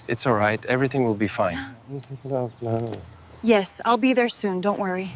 It's all right. Everything will be fine. Yes, I'll be there soon. Don't worry.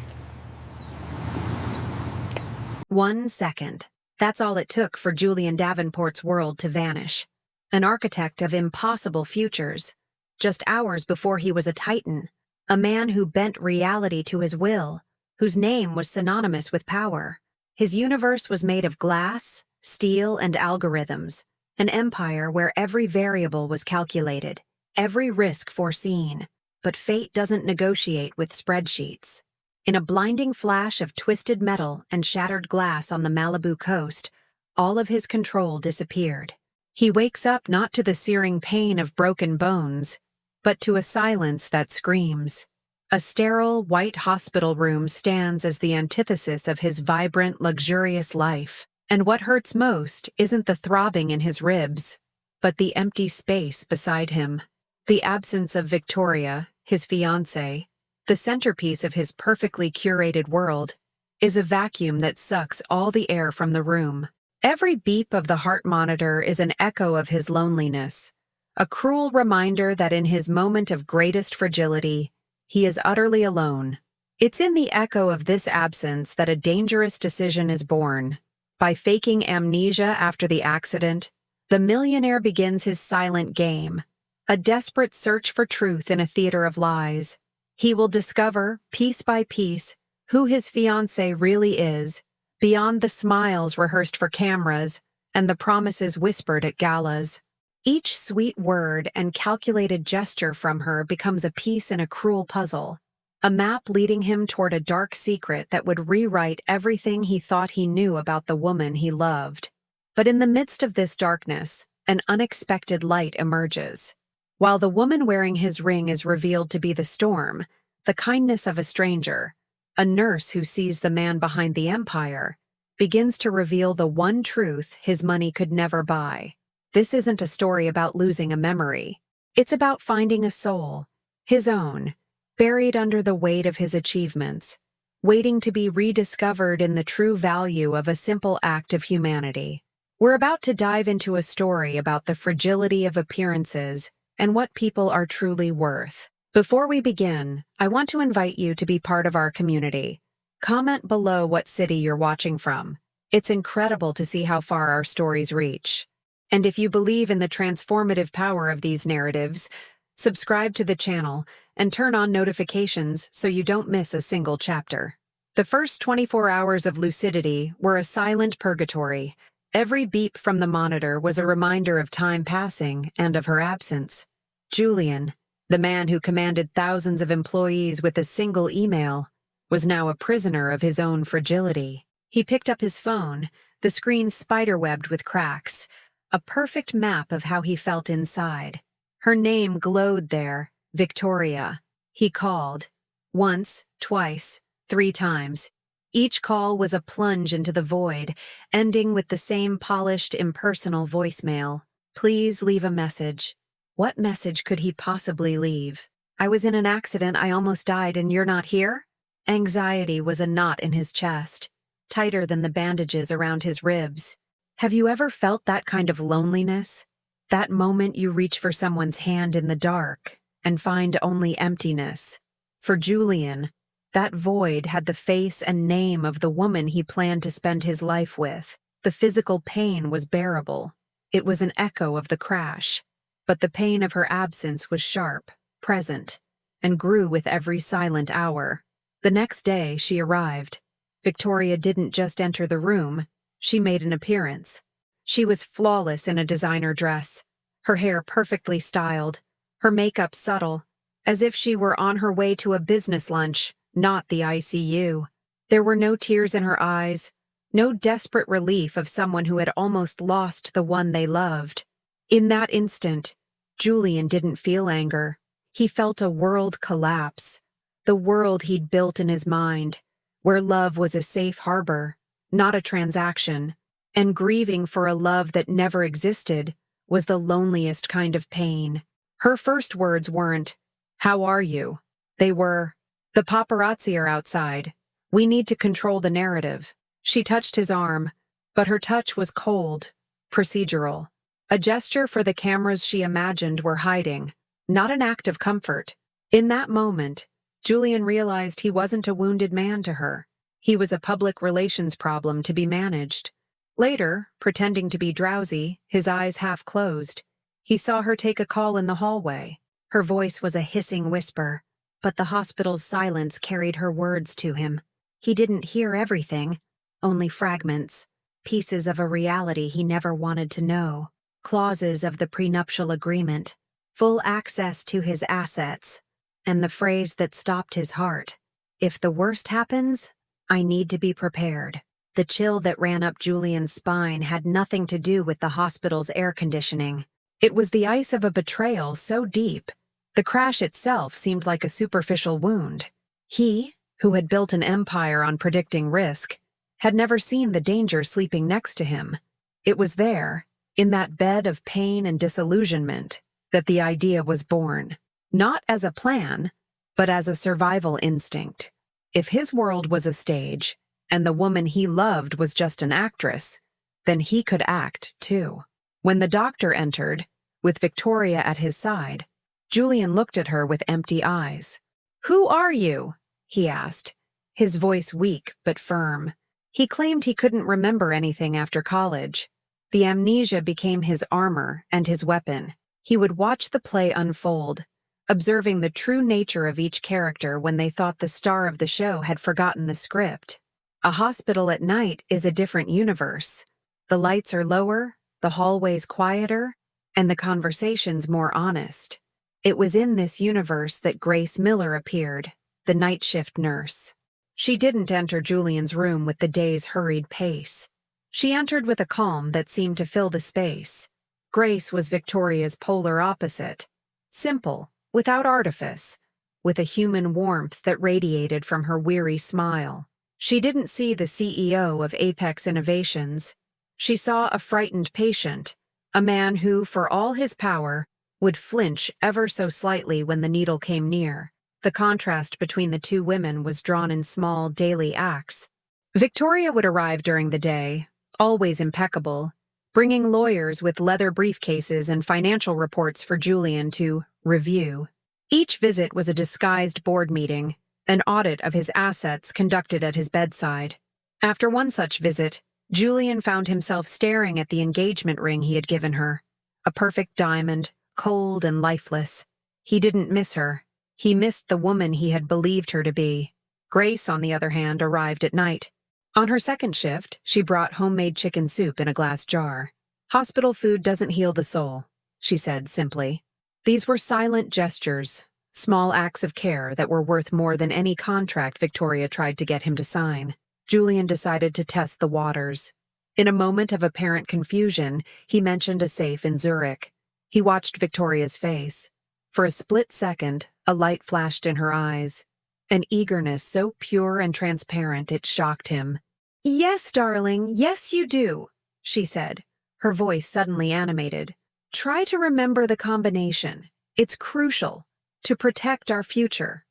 1 second. That's all it took for Julian Davenport's world to vanish. An architect of impossible futures. Just hours before he was a titan. A man who bent reality to his will, whose name was synonymous with power. His universe was made of glass, steel, and algorithms. An empire where every variable was calculated, every risk foreseen. But fate doesn't negotiate with spreadsheets. In a blinding flash of twisted metal and shattered glass on the Malibu coast, all of his control disappeared. He wakes up not to the searing pain of broken bones, but to a silence that screams. A sterile, white hospital room stands as the antithesis of his vibrant, luxurious life. And what hurts most isn't the throbbing in his ribs, but the empty space beside him. The absence of Victoria, his fiancée, the centerpiece of his perfectly curated world, is a vacuum that sucks all the air from the room. Every beep of the heart monitor is an echo of his loneliness, a cruel reminder that in his moment of greatest fragility, he is utterly alone. It's in the echo of this absence that a dangerous decision is born. By faking amnesia after the accident, the millionaire begins his silent game, a desperate search for truth in a theater of lies. He will discover, piece by piece, who his fiancée really is, beyond the smiles rehearsed for cameras and the promises whispered at galas. Each sweet word and calculated gesture from her becomes a piece in a cruel puzzle, a map leading him toward a dark secret that would rewrite everything he thought he knew about the woman he loved. But in the midst of this darkness, an unexpected light emerges. While the woman wearing his ring is revealed to be the storm, the kindness of a stranger, a nurse who sees the man behind the empire, begins to reveal the one truth his money could never buy. This isn't a story about losing a memory. It's about finding a soul, his own, buried under the weight of his achievements, waiting to be rediscovered in the true value of a simple act of humanity. We're about to dive into a story about the fragility of appearances and what people are truly worth. Before we begin, I want to invite you to be part of our community. Comment below what city you're watching from. It's incredible to see how far our stories reach. And if you believe in the transformative power of these narratives, subscribe to the channel and turn on notifications so you don't miss a single chapter. The first 24 hours of lucidity were a silent purgatory. Every beep from the monitor was a reminder of time passing and of her absence. Julian, the man who commanded thousands of employees with a single email, was now a prisoner of his own fragility. He picked up his phone, the screen spiderwebbed with cracks, a perfect map of how he felt inside. Her name glowed there, Victoria. He called. Once, twice, 3 times. Each call was a plunge into the void, ending with the same polished, impersonal voicemail. Please leave a message. What message could he possibly leave? I was in an accident, I almost died, and you're not here? Anxiety was a knot in his chest, tighter than the bandages around his ribs. Have you ever felt that kind of loneliness? That moment you reach for someone's hand in the dark and find only emptiness. For Julian, that void had the face and name of the woman he planned to spend his life with. The physical pain was bearable. It was an echo of the crash. But the pain of her absence was sharp, present, and grew with every silent hour. The next day she arrived. Victoria didn't just enter the room, she made an appearance. She was flawless in a designer dress, her hair perfectly styled, her makeup subtle, as if she were on her way to a business lunch, not the ICU. There were no tears in her eyes, no desperate relief of someone who had almost lost the one they loved. In that instant, Julian didn't feel anger. He felt a world collapse, the world he'd built in his mind, where love was a safe harbor, not a transaction, and grieving for a love that never existed was the loneliest kind of pain. Her first words weren't, "How are you?" They were, "The paparazzi are outside. We need to control the narrative." She touched his arm, but her touch was cold, procedural. A gesture for the cameras she imagined were hiding, not an act of comfort. In that moment, Julian realized he wasn't a wounded man to her. He was a public relations problem to be managed. Later, pretending to be drowsy, his eyes half closed, he saw her take a call in the hallway. Her voice was a hissing whisper, but the hospital's silence carried her words to him. He didn't hear everything, only fragments, pieces of a reality he never wanted to know, clauses of the prenuptial agreement, full access to his assets, and the phrase that stopped his heart. If the worst happens, I need to be prepared. The chill that ran up Julian's spine had nothing to do with the hospital's air conditioning. It was the ice of a betrayal so deep, the crash itself seemed like a superficial wound. He, who had built an empire on predicting risk, had never seen the danger sleeping next to him. It was there, in that bed of pain and disillusionment, that the idea was born. Not as a plan, but as a survival instinct. If his world was a stage, and the woman he loved was just an actress, then he could act, too. When the doctor entered, with Victoria at his side, Julian looked at her with empty eyes. "Who are you?" he asked, his voice weak but firm. He claimed he couldn't remember anything after college. The amnesia became his armor and his weapon. He would watch the play unfold, observing the true nature of each character when they thought the star of the show had forgotten the script. A hospital at night is a different universe. The lights are lower, the hallways quieter, and the conversations more honest. It was in this universe that Grace Miller appeared, the night shift nurse. She didn't enter Julian's room with the day's hurried pace. She entered with a calm that seemed to fill the space. Grace was Victoria's polar opposite. Simple, without artifice, with a human warmth that radiated from her weary smile. She didn't see the CEO of Apex Innovations. She saw a frightened patient, a man who, for all his power, would flinch ever so slightly when the needle came near. The contrast between the two women was drawn in small, daily acts. Victoria would arrive during the day, always impeccable, bringing lawyers with leather briefcases and financial reports for Julian to review. Each visit was a disguised board meeting, an audit of his assets conducted at his bedside. After one such visit, Julian found himself staring at the engagement ring he had given her, a perfect diamond, cold and lifeless. He didn't miss her. He missed the woman he had believed her to be. Grace, on the other hand, arrived at night. On her second shift, she brought homemade chicken soup in a glass jar. "Hospital food doesn't heal the soul," she said simply. These were silent gestures, small acts of care that were worth more than any contract Victoria tried to get him to sign. Julian decided to test the waters. In a moment of apparent confusion, he mentioned a safe in Zurich. He watched Victoria's face. For a split second, a light flashed in her eyes, an eagerness so pure and transparent it shocked him. "Yes, darling, yes you do," she said, her voice suddenly animated. "Try to remember the combination. It's crucial, to protect our future."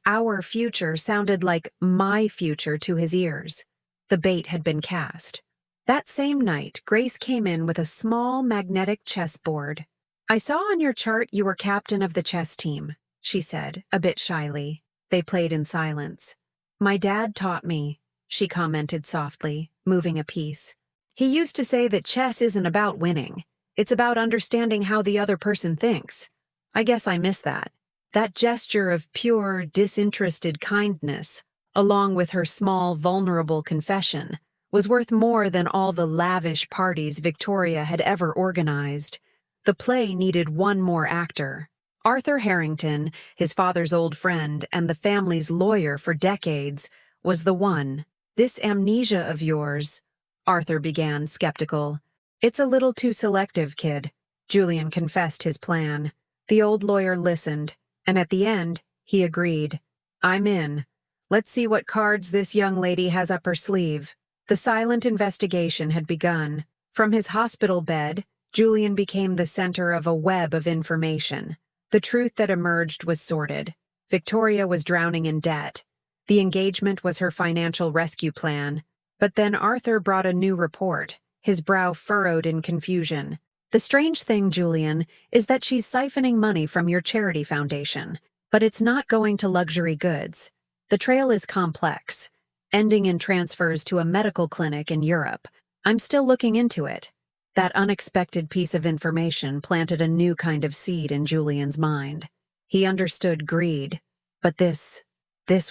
Our future sounded like my future to his ears. The bait had been cast. That same night, Grace came in with a small magnetic chessboard. "I saw on your chart you were captain of the chess team," she said, a bit shyly. They played in silence. "My dad taught me," she commented softly, moving a piece. "He used to say that chess isn't about winning. It's about understanding how the other person thinks. I guess I miss that." That gesture of pure, disinterested kindness, along with her small, vulnerable confession, was worth more than all the lavish parties Victoria had ever organized. The play needed one more actor. Arthur Harrington, his father's old friend and the family's lawyer for decades, was the one. "This amnesia of yours," Arthur began, skeptical. "It's a little too selective, kid." Julian confessed his plan. The old lawyer listened, and at the end, he agreed. "I'm in. Let's see what cards this young lady has up her sleeve." The silent investigation had begun. From his hospital bed, Julian became the center of a web of information. The truth that emerged was sordid. Victoria was drowning in debt. The engagement was her financial rescue plan. But then Arthur brought a new report, his brow furrowed in confusion. The strange thing, Julian, is that she's siphoning money from your charity foundation, but it's not going to luxury goods. The trail is complex, ending in transfers to a medical clinic in Europe. I'm still looking into it. That unexpected piece of information planted a new kind of seed in Julian's mind. He understood greed, but this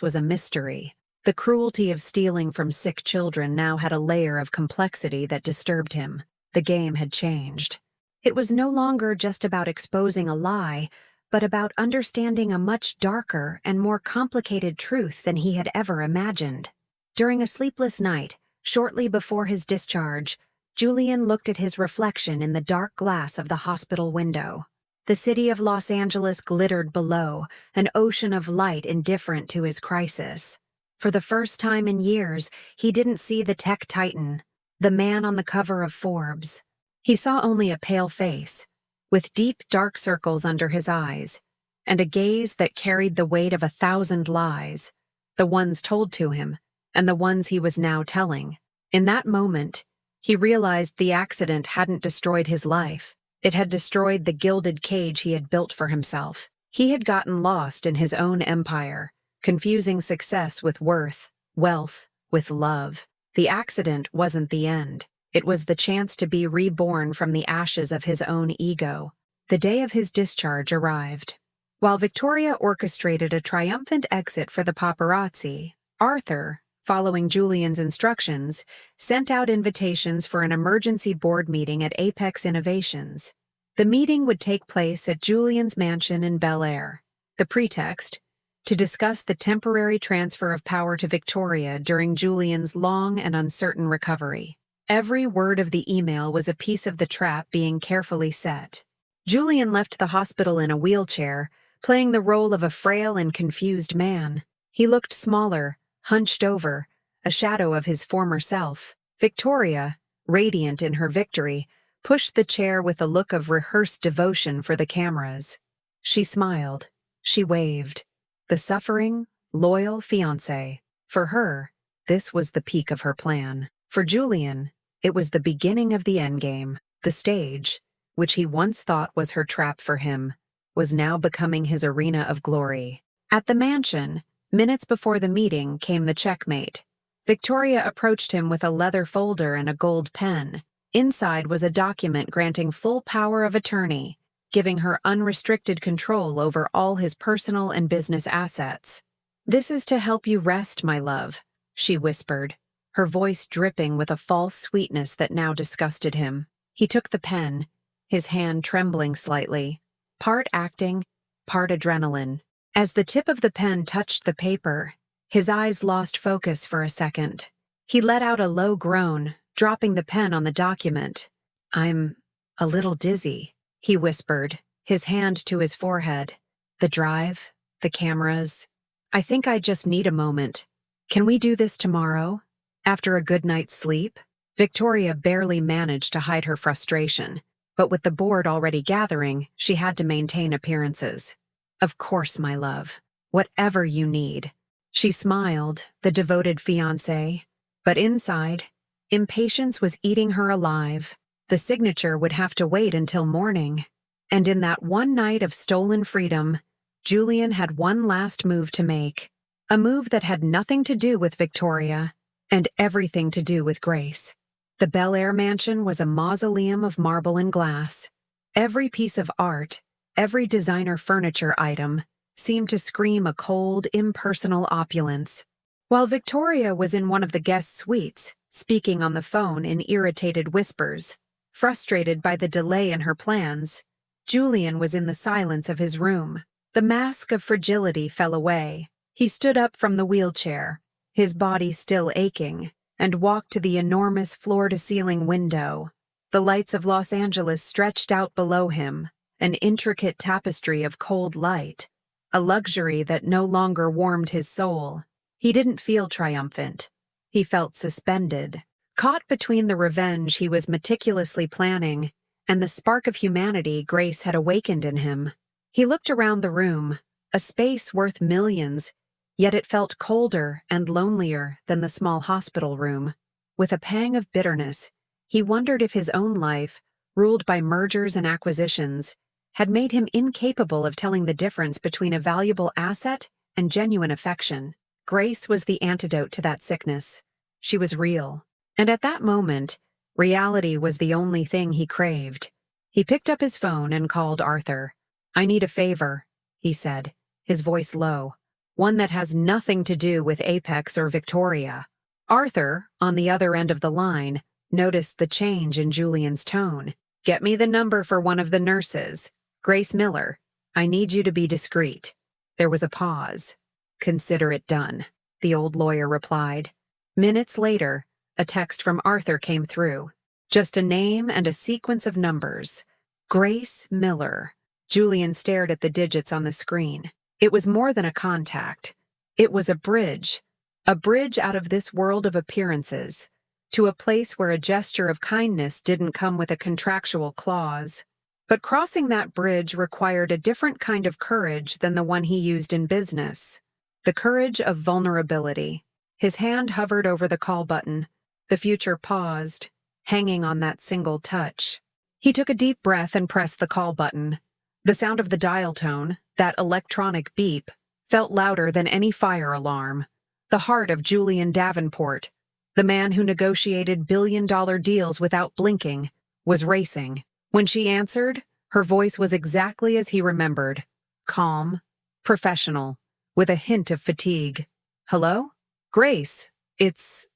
was a mystery. The cruelty of stealing from sick children now had a layer of complexity that disturbed him. The game had changed. It was no longer just about exposing a lie, but about understanding a much darker and more complicated truth than he had ever imagined. During a sleepless night, shortly before his discharge, Julian looked at his reflection in the dark glass of the hospital window. The city of Los Angeles glittered below, an ocean of light indifferent to his crisis. For the first time in years, he didn't see the tech titan, the man on the cover of Forbes. He saw only a pale face, with deep dark circles under his eyes, and a gaze that carried the weight of 1,000 lies, the ones told to him, and the ones he was now telling. In that moment, he realized the accident hadn't destroyed his life. It had destroyed the gilded cage he had built for himself. He had gotten lost in his own empire, confusing success with worth, wealth with love. The accident wasn't the end. It was the chance to be reborn from the ashes of his own ego. The day of his discharge arrived. While Victoria orchestrated a triumphant exit for the paparazzi, Arthur, following Julian's instructions, sent out invitations for an emergency board meeting at Apex Innovations. The meeting would take place at Julian's mansion in Bel Air. The pretext? To discuss the temporary transfer of power to Victoria during Julian's long and uncertain recovery. Every word of the email was a piece of the trap being carefully set. Julian left the hospital in a wheelchair, playing the role of a frail and confused man. He looked smaller, hunched over, a shadow of his former self. Victoria, radiant in her victory, pushed the chair with a look of rehearsed devotion for the cameras. She smiled. She waved. The suffering, loyal fiancé. For her, this was the peak of her plan. For Julian, it was the beginning of the endgame. The stage, which he once thought was her trap for him, was now becoming his arena of glory. At the mansion, minutes before the meeting, came the checkmate. Victoria approached him with a leather folder and a gold pen. Inside was a document granting full power of attorney, giving her unrestricted control over all his personal and business assets. "This is to help you rest, my love," she whispered, her voice dripping with a false sweetness that now disgusted him. He took the pen, his hand trembling slightly, part acting, part adrenaline. As the tip of the pen touched the paper, his eyes lost focus for a second. He let out a low groan, dropping the pen on the document. "I'm a little dizzy," he whispered, his hand to his forehead. "The drive, the cameras. I think I just need a moment. Can we do this tomorrow? After a good night's sleep?" Victoria barely managed to hide her frustration, but with the board already gathering, she had to maintain appearances. "Of course, my love. Whatever you need." She smiled, the devoted fiancé, but inside, impatience was eating her alive. The signature would have to wait until morning. And in that one night of stolen freedom, Julian had one last move to make. A move that had nothing to do with Victoria, and everything to do with Grace. The Bel Air mansion was a mausoleum of marble and glass. Every piece of art, every designer furniture item, seemed to scream a cold, impersonal opulence. While Victoria was in one of the guest suites, speaking on the phone in irritated whispers, frustrated by the delay in her plans, Julian was in the silence of his room. The mask of fragility fell away. He stood up from the wheelchair, his body still aching, and walked to the enormous floor-to-ceiling window. The lights of Los Angeles stretched out below him, an intricate tapestry of cold light, a luxury that no longer warmed his soul. He didn't feel triumphant. He felt suspended, caught between the revenge he was meticulously planning and the spark of humanity Grace had awakened in him. He looked around the room, a space worth millions, yet it felt colder and lonelier than the small hospital room. With a pang of bitterness, he wondered if his own life, ruled by mergers and acquisitions, had made him incapable of telling the difference between a valuable asset and genuine affection. Grace was the antidote to that sickness. She was real. And at that moment, reality was the only thing he craved. He picked up his phone and called Arthur. "I need a favor," he said, his voice low. "One that has nothing to do with Apex or Victoria." Arthur, on the other end of the line, noticed the change in Julian's tone. "Get me the number for one of the nurses. Grace Miller. I need you to be discreet." There was a pause. "Consider it done," the old lawyer replied. Minutes later, a text from Arthur came through. Just a name and a sequence of numbers. Grace Miller. Julian stared at the digits on the screen. It was more than a contact. It was a bridge out of this world of appearances, to a place where a gesture of kindness didn't come with a contractual clause. But crossing that bridge required a different kind of courage than the one he used in business. The courage of vulnerability. His hand hovered over the call button. The future paused, hanging on that single touch. He took a deep breath and pressed the call button. The sound of the dial tone, that electronic beep, felt louder than any fire alarm. The heart of Julian Davenport, the man who negotiated billion-dollar deals without blinking, was racing. When she answered, her voice was exactly as he remembered. Calm, professional, with a hint of fatigue. "Hello? Grace, it's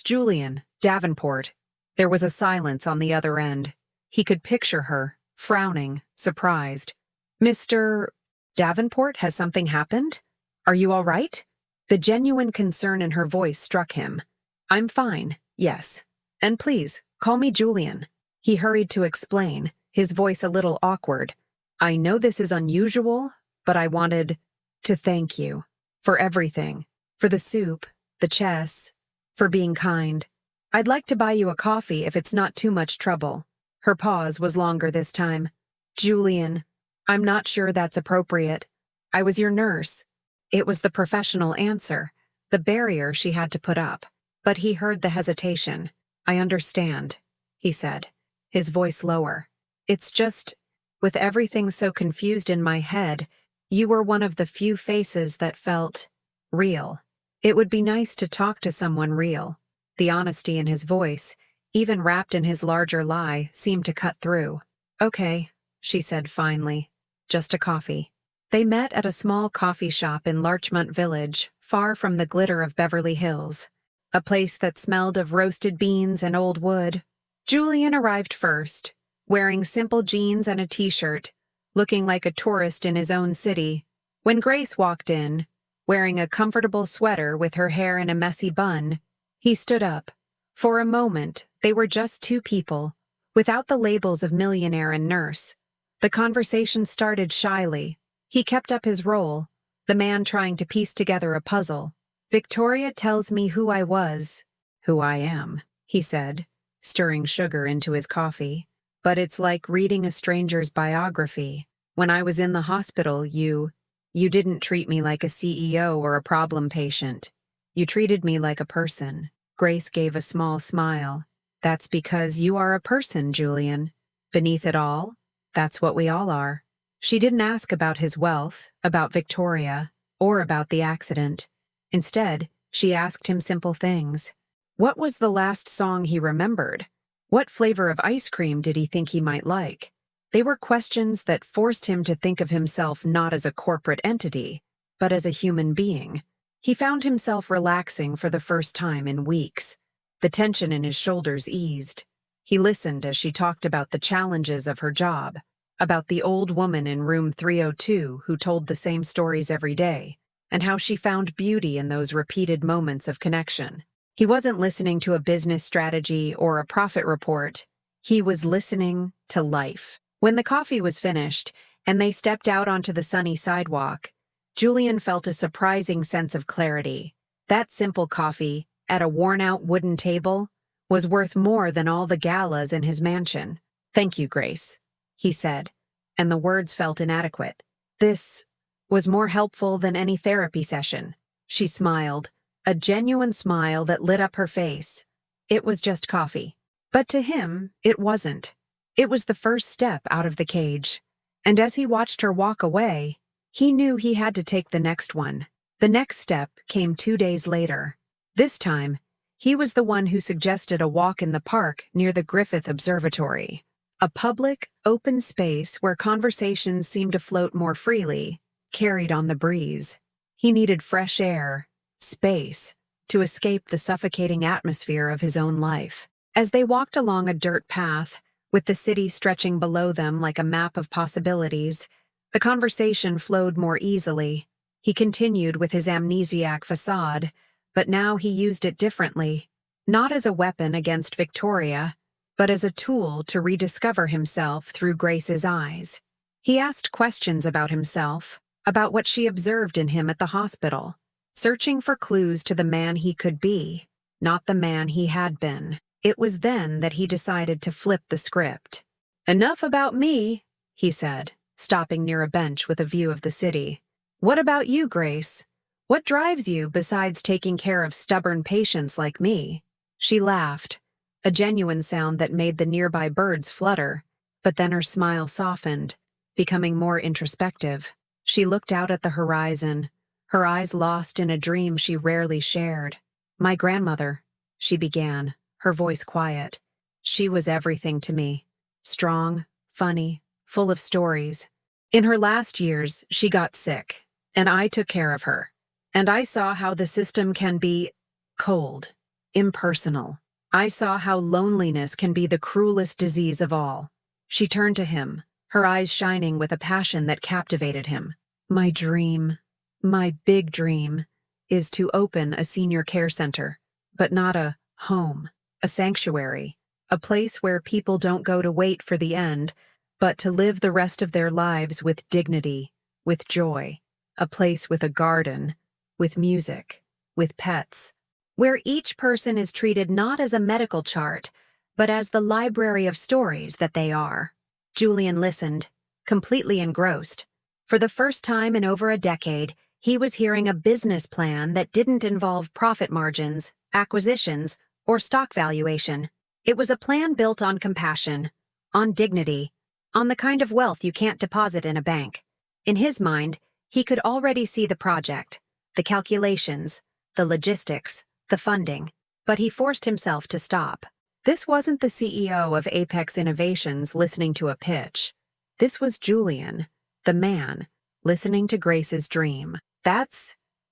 Julian Davenport." There was a silence on the other end. He could picture her, frowning, surprised. "Mr. Davenport, has something happened? Are you all right?" The genuine concern in her voice struck him. "I'm fine, yes. And please, call me Julian." He hurried to explain, his voice a little awkward. "I know this is unusual, but I wanted to thank you for everything. For the soup, the chess, for being kind. I'd like to buy you a coffee if it's not too much trouble." Her pause was longer this time. "Julian, I'm not sure that's appropriate. I was your nurse." It was the professional answer, the barrier she had to put up. But he heard the hesitation. "I understand," he said, his voice lower. "It's just, with everything so confused in my head, you were one of the few faces that felt real. It would be nice to talk to someone real." The honesty in his voice, even wrapped in his larger lie, seemed to cut through. "Okay," she said finally. "Just a coffee." They met at a small coffee shop in Larchmont Village, far from the glitter of Beverly Hills. A place that smelled of roasted beans and old wood. Julian arrived first, wearing simple jeans and a t-shirt, looking like a tourist in his own city. When Grace walked in, wearing a comfortable sweater with her hair in a messy bun, he stood up. For a moment, they were just two people, without the labels of millionaire and nurse. The conversation started shyly. He kept up his role, the man trying to piece together a puzzle. "Victoria tells me who I was, who I am," he said, stirring sugar into his coffee. "But it's like reading a stranger's biography. When I was in the hospital, you didn't treat me like a CEO or a problem patient. You treated me like a person." Grace gave a small smile. "That's because you are a person, Julian. Beneath it all, that's what we all are." She didn't ask about his wealth, about Victoria, or about the accident. Instead, she asked him simple things. What was the last song he remembered? What flavor of ice cream did he think he might like? They were questions that forced him to think of himself not as a corporate entity, but as a human being. He found himself relaxing for the first time in weeks. The tension in his shoulders eased. He listened as she talked about the challenges of her job, about the old woman in room 302 who told the same stories every day, and how she found beauty in those repeated moments of connection. He wasn't listening to a business strategy or a profit report. He was listening to life. When the coffee was finished, and they stepped out onto the sunny sidewalk, Julian felt a surprising sense of clarity. That simple coffee, at a worn-out wooden table, was worth more than all the galas in his mansion. "Thank you, Grace," he said, and the words felt inadequate. "This was more helpful than any therapy session." She smiled, a genuine smile that lit up her face. It was just coffee. But to him, it wasn't. It was the first step out of the cage. And as he watched her walk away, he knew he had to take the next one. The next step came 2 days later. This time, he was the one who suggested a walk in the park near the Griffith Observatory. A public, open space where conversations seemed to float more freely, carried on the breeze. He needed fresh air, space, to escape the suffocating atmosphere of his own life. As they walked along a dirt path, with the city stretching below them like a map of possibilities, the conversation flowed more easily. He continued with his amnesiac facade, but now he used it differently, not as a weapon against Victoria, but as a tool to rediscover himself through Grace's eyes. He asked questions about himself, about what she observed in him at the hospital, searching for clues to the man he could be, not the man he had been. It was then that he decided to flip the script. "Enough about me," he said, stopping near a bench with a view of the city. "What about you, Grace? What drives you besides taking care of stubborn patients like me?" She laughed, a genuine sound that made the nearby birds flutter, but then her smile softened, becoming more introspective. She looked out at the horizon, her eyes lost in a dream she rarely shared. "My grandmother," she began, her voice quiet. "She was everything to me. Strong, funny, full of stories. In her last years, she got sick, and I took care of her. And I saw how the system can be cold, impersonal. I saw how loneliness can be the cruelest disease of all." She turned to him, her eyes shining with a passion that captivated him. "My dream, my big dream, is to open a senior care center, but not a home, a sanctuary, a place where people don't go to wait for the end, but to live the rest of their lives with dignity, with joy, a place with a garden, with music, with pets, where each person is treated not as a medical chart, but as the library of stories that they are." Julian listened, completely engrossed. For the first time in over a decade, he was hearing a business plan that didn't involve profit margins, acquisitions, or stock valuation. It was a plan built on compassion, on dignity, on the kind of wealth you can't deposit in a bank. In his mind, he could already see the project, the calculations, the logistics, the funding, but he forced himself to stop. This wasn't the CEO of Apex Innovations listening to a pitch. This was Julian, the man, listening to Grace's dream.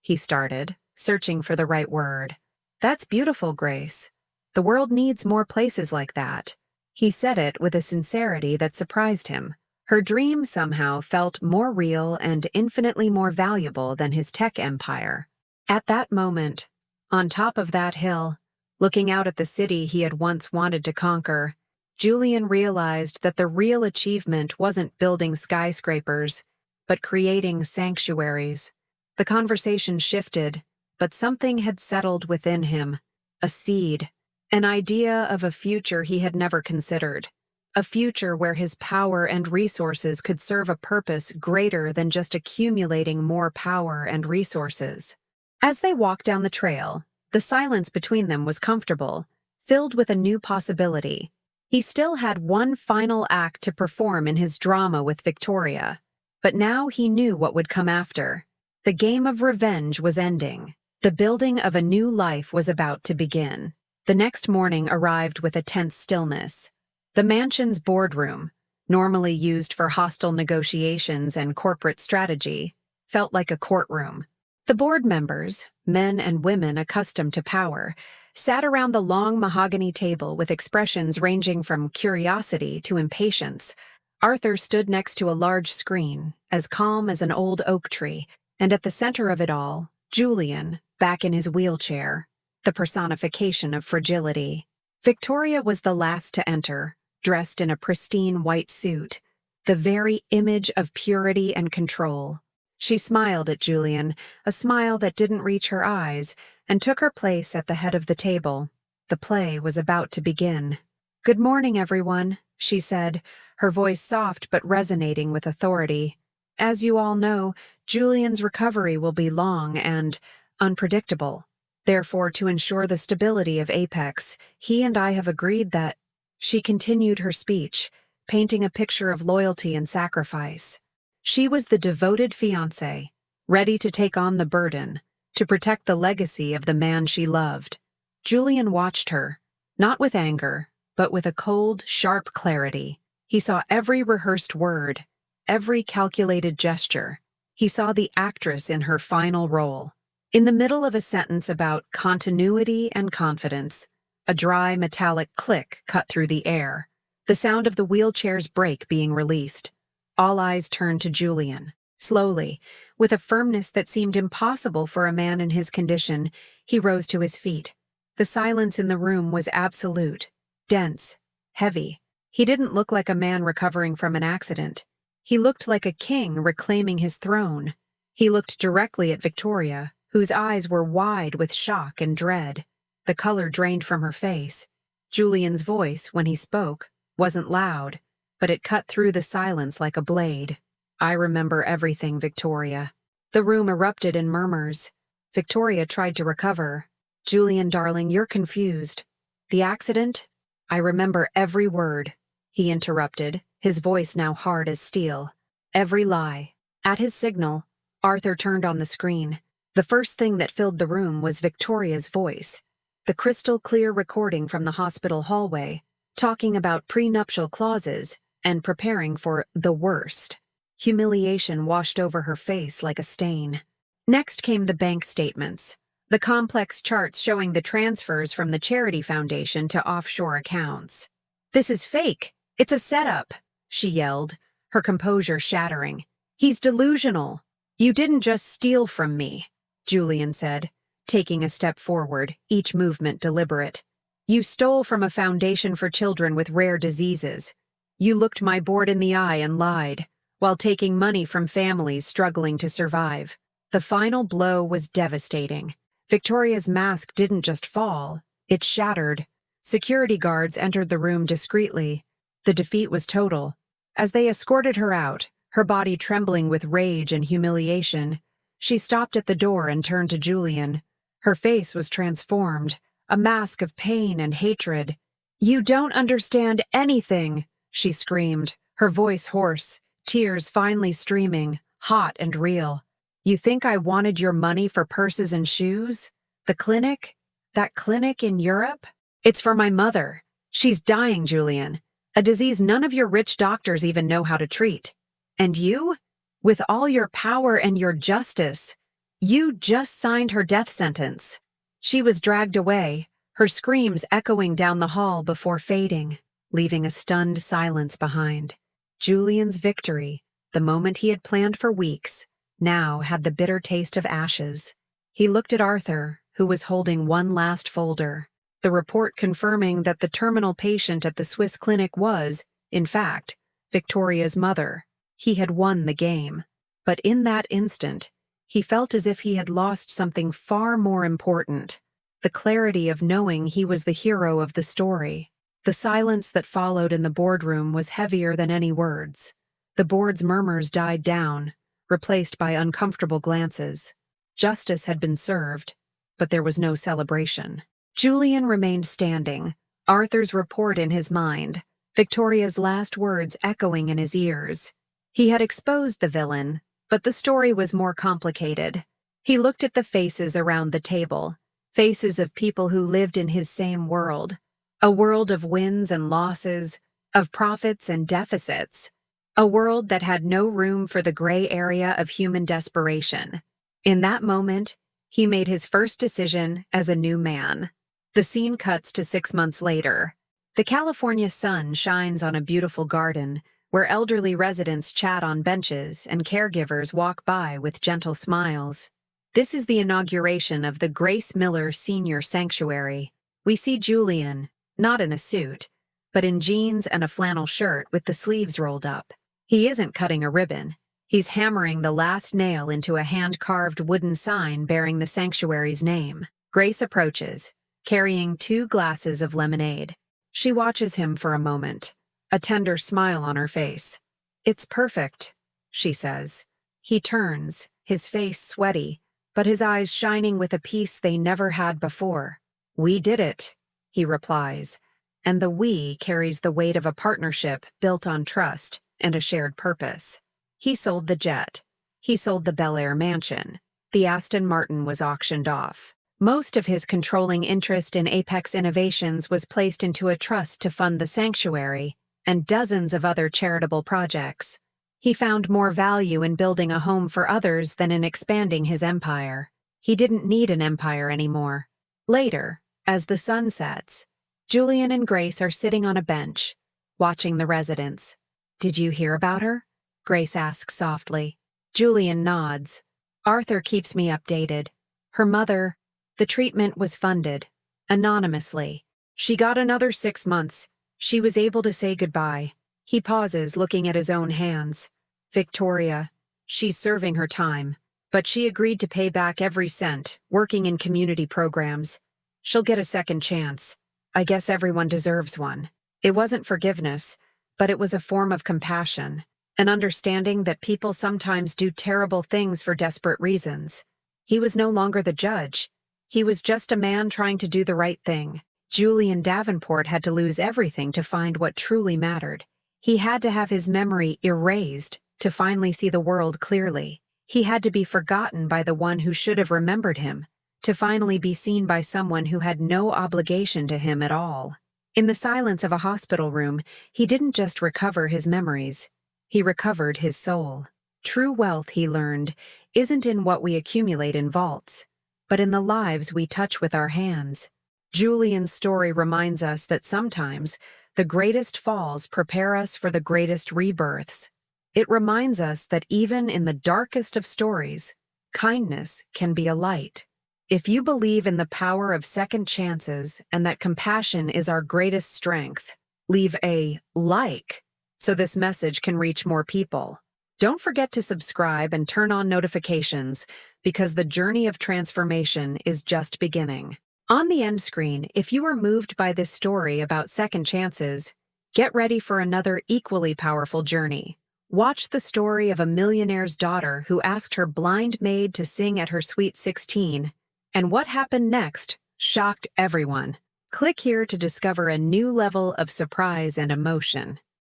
He started, searching for the right word. "That's beautiful, Grace. The world needs more places like that." He said it with a sincerity that surprised him. Her dream somehow felt more real and infinitely more valuable than his tech empire. At that moment, on top of that hill, looking out at the city he had once wanted to conquer, Julian realized that the real achievement wasn't building skyscrapers, but creating sanctuaries. The conversation shifted, but something had settled within him, a seed, an idea of a future he had never considered, a future where his power and resources could serve a purpose greater than just accumulating more power and resources. As they walked down the trail, the silence between them was comfortable, filled with a new possibility. He still had one final act to perform in his drama with Victoria, but now he knew what would come after. The game of revenge was ending. The building of a new life was about to begin. The next morning arrived with a tense stillness. The mansion's boardroom, normally used for hostile negotiations and corporate strategy, felt like a courtroom. The board members, men and women accustomed to power, sat around the long mahogany table with expressions ranging from curiosity to impatience. Arthur stood next to a large screen, as calm as an old oak tree, and at the center of it all, Julian, back in his wheelchair, the personification of fragility. Victoria was the last to enter, dressed in a pristine white suit, the very image of purity and control. She smiled at Julian, a smile that didn't reach her eyes, and took her place at the head of the table. The play was about to begin. "Good morning, everyone," she said, her voice soft but resonating with authority. "As you all know, Julian's recovery will be long and unpredictable. Therefore, to ensure the stability of Apex, he and I have agreed that—" She continued her speech, painting a picture of loyalty and sacrifice. She was the devoted fiancée, ready to take on the burden, to protect the legacy of the man she loved. Julian watched her, not with anger, but with a cold, sharp clarity. He saw every rehearsed word, every calculated gesture. He saw the actress in her final role. In the middle of a sentence about continuity and confidence, a dry, metallic click cut through the air, the sound of the wheelchair's brake being released. All eyes turned to Julian. Slowly, with a firmness that seemed impossible for a man in his condition, he rose to his feet. The silence in the room was absolute, dense, heavy. He didn't look like a man recovering from an accident. He looked like a king reclaiming his throne. He looked directly at Victoria, whose eyes were wide with shock and dread. The color drained from her face. Julian's voice, when he spoke, wasn't loud, but it cut through the silence like a blade. "I remember everything, Victoria." The room erupted in murmurs. Victoria tried to recover. "Julian, darling, you're confused. The accident? I remember every word," he interrupted, his voice now hard as steel. "Every lie." At his signal, Arthur turned on the screen. The first thing that filled the room was Victoria's voice, the crystal-clear recording from the hospital hallway, talking about prenuptial clauses and preparing for the worst. Humiliation washed over her face like a stain. Next came the bank statements, the complex charts showing the transfers from the charity foundation to offshore accounts. "This is fake. It's a setup," she yelled, her composure shattering. "He's delusional." "You didn't just steal from me," Julian said, taking a step forward, each movement deliberate. "You stole from a foundation for children with rare diseases. You looked my board in the eye and lied, while taking money from families struggling to survive." The final blow was devastating. Victoria's mask didn't just fall, it shattered. Security guards entered the room discreetly. The defeat was total. As they escorted her out, her body trembling with rage and humiliation, she stopped at the door and turned to Julian. Her face was transformed, a mask of pain and hatred. "You don't understand anything," she screamed, her voice hoarse, tears finally streaming, hot and real. "You think I wanted your money for purses and shoes? The clinic? That clinic in Europe? It's for my mother. She's dying, Julian. A disease none of your rich doctors even know how to treat. And you? With all your power and your justice, you just signed her death sentence." She was dragged away, her screams echoing down the hall before fading, leaving a stunned silence behind. Julian's victory, the moment he had planned for weeks, now had the bitter taste of ashes. He looked at Arthur, who was holding one last folder, the report confirming that the terminal patient at the Swiss clinic was, in fact, Victoria's mother. He had won the game. But in that instant, he felt as if he had lost something far more important, the clarity of knowing he was the hero of the story. The silence that followed in the boardroom was heavier than any words. The board's murmurs died down, replaced by uncomfortable glances. Justice had been served, but there was no celebration. Julian remained standing, Arthur's report in his mind, Victoria's last words echoing in his ears. He had exposed the villain, but the story was more complicated. He looked at the faces around the table, faces of people who lived in his same world, a world of wins and losses, of profits and deficits, a world that had no room for the gray area of human desperation. In that moment, he made his first decision as a new man. The scene cuts to 6 months later. The California sun shines on a beautiful garden, where elderly residents chat on benches and caregivers walk by with gentle smiles. This is the inauguration of the Grace Miller Senior Sanctuary. We see Julian, not in a suit, but in jeans and a flannel shirt with the sleeves rolled up. He isn't cutting a ribbon. He's hammering the last nail into a hand-carved wooden sign bearing the sanctuary's name. Grace approaches, carrying 2 glasses of lemonade. She watches him for a moment, a tender smile on her face. "It's perfect," she says. He turns, his face sweaty, but his eyes shining with a peace they never had before. "We did it," he replies, and the we carries the weight of a partnership built on trust and a shared purpose. He sold the jet. He sold the Bel Air mansion. The Aston Martin was auctioned off. Most of his controlling interest in Apex Innovations was placed into a trust to fund the sanctuary and dozens of other charitable projects. He found more value in building a home for others than in expanding his empire. He didn't need an empire anymore. Later, as the sun sets, Julian and Grace are sitting on a bench, watching the residents. "Did you hear about her?" Grace asks softly. Julian nods. "Arthur keeps me updated. Her mother, the treatment was funded, anonymously. She got another 6 months. She was able to say goodbye." He pauses, looking at his own hands. "Victoria, she's serving her time, but she agreed to pay back every cent, working in community programs. She'll get a second chance. I guess everyone deserves one." It wasn't forgiveness, but it was a form of compassion, an understanding that people sometimes do terrible things for desperate reasons. He was no longer the judge. He was just a man trying to do the right thing. Julian Davenport had to lose everything to find what truly mattered. He had to have his memory erased to finally see the world clearly. He had to be forgotten by the one who should have remembered him, to finally be seen by someone who had no obligation to him at all. In the silence of a hospital room, he didn't just recover his memories. He recovered his soul. True wealth, he learned, isn't in what we accumulate in vaults, but in the lives we touch with our hands. Julian's story reminds us that sometimes the greatest falls prepare us for the greatest rebirths. It reminds us that even in the darkest of stories, kindness can be a light. If you believe in the power of second chances and that compassion is our greatest strength, leave a like so this message can reach more people. Don't forget to subscribe and turn on notifications because the journey of transformation is just beginning. On the end screen, if you are moved by this story about second chances, get ready for another equally powerful journey. Watch the story of a millionaire's daughter who asked her blind maid to sing at her sweet 16, and what happened next shocked everyone. Click here to discover a new level of surprise and emotion.